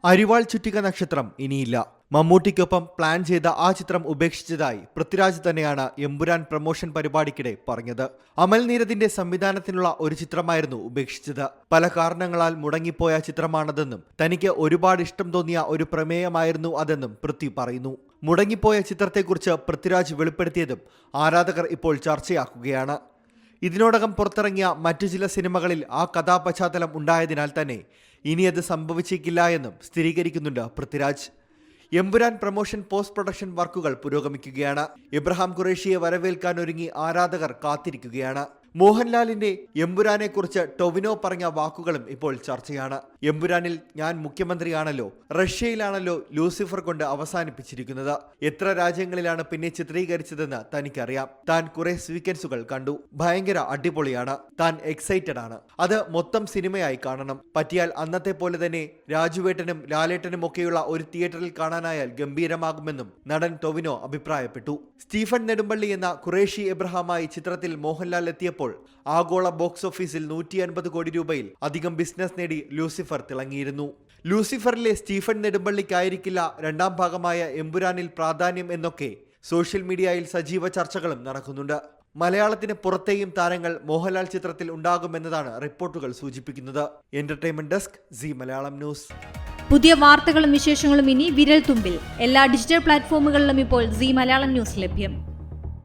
അരിവാൾ ചുറ്റിക നക്ഷത്രം ഇനിയില്ല. മമ്മൂട്ടിക്കൊപ്പം പ്ലാൻ ചെയ്ത ആ ചിത്രം ഉപേക്ഷിച്ചതായി പൃഥ്വിരാജ് തന്നെയാണ് എമ്പുരാൻ പ്രമോഷൻ പരിപാടിക്കിടെ പറഞ്ഞത്. അമൽ നീരദിന്റെ സംവിധാനത്തിനുള്ള ഒരു ചിത്രമായിരുന്നു ഉപേക്ഷിച്ചത്. പല കാരണങ്ങളാൽ മുടങ്ങിപ്പോയ ചിത്രമാണതെന്നും തനിക്ക് ഒരുപാട് ഇഷ്ടം തോന്നിയ ഒരു പ്രമേയമായിരുന്നു അതെന്നും പൃഥ്വി പറയുന്നു. മുടങ്ങിപ്പോയ ചിത്രത്തെക്കുറിച്ച് പൃഥ്വിരാജ് വെളിപ്പെടുത്തിയതും ആരാധകർ ഇപ്പോൾ ചർച്ചയാക്കുകയാണ്. ഇതിനോടകം പുറത്തിറങ്ങിയ മറ്റു ചില സിനിമകളിൽ ആ കഥാപശ്ചാത്തലം ഉണ്ടായതിനാൽ തന്നെ ഇനി അത് സംഭവിച്ചേക്കില്ല എന്നും സ്ഥിരീകരിക്കുന്നുണ്ട് Prithviraj. Empuraan promotion post production വർക്കുകൾ പുരോഗമിക്കുകയാണ്. ഇബ്രാഹിം ഖുറേഷിയെ വരവേൽക്കാൻ ഒരുങ്ങി ആരാധകർ കാത്തിരിക്കുകയാണ്. മോഹൻലാലിന്റെ എമ്പുരാനെ കുറിച്ച് ടൊവിനോ പറഞ്ഞ വാക്കുകളും ഇപ്പോൾ ചർച്ചയാണ്. എമ്പുരാനിൽ ഞാൻ മുഖ്യമന്ത്രിയാണല്ലോ, റഷ്യയിലാണല്ലോ ലൂസിഫർ കൊണ്ട് അവസാനിപ്പിച്ചിരിക്കുന്നത്. എത്ര രാജ്യങ്ങളിലാണ് പിന്നെ ചിത്രീകരിച്ചതെന്ന് തനിക്കറിയാം. താൻ കുറെ സ്വീക്വൻസുകൾ കണ്ടു. ഭയങ്കര അടിപൊളിയാണ്. താൻ എക്സൈറ്റഡ് ആണ്. അത് മൊത്തം സിനിമയായി കാണണം. പറ്റിയാൽ അന്നത്തെ പോലെ തന്നെ രാജുവേട്ടനും ലാലേട്ടനും ഒക്കെയുള്ള ഒരു തിയേറ്ററിൽ കാണാനായാൽ ഗംഭീരമാകുമെന്നും നടൻ ടൊവിനോ അഭിപ്രായപ്പെട്ടു. സ്റ്റീഫൻ നെടുമ്പള്ളി എന്ന ഖുറേഷി എബ്രഹാമായി ചിത്രത്തിൽ മോഹൻലാൽ എത്തിയപ്പോൾ ആഗോള ബോക്സ് ഓഫീസിൽ 150 കോടി രൂപയിൽ അധികം ബിസിനസ് നേടി ലൂസിഫർ തിളങ്ങിയിരുന്നു. ലൂസിഫറിലെ സ്റ്റീഫൻ നെടുമ്പള്ളിക്കായിരിക്കില്ല രണ്ടാം ഭാഗമായ എമ്പുരാനിൽ പ്രാധാന്യം എന്നൊക്കെ സോഷ്യൽ മീഡിയയിൽ സജീവ ചർച്ചകളും നടക്കുന്നുണ്ട്. മലയാളത്തിന് പുറത്തെയും താരങ്ങൾ മോഹൻലാൽ ചിത്രത്തിൽ ഉണ്ടാകുമെന്നതാണ് റിപ്പോർട്ടുകൾ സൂചിപ്പിക്കുന്നത്. Entertainment desk, C Malayalam news. പുതിയ വാർത്തകളും വിശേഷങ്ങളും ഇനി വിരൽ തുമ്പിൽ. എല്ലാ ഡിജിറ്റൽ പ്ലാറ്റ്ഫോമുകളിലും ഇപ്പോൾ സി മലയാളം ന്യൂസ് ലഭ്യം.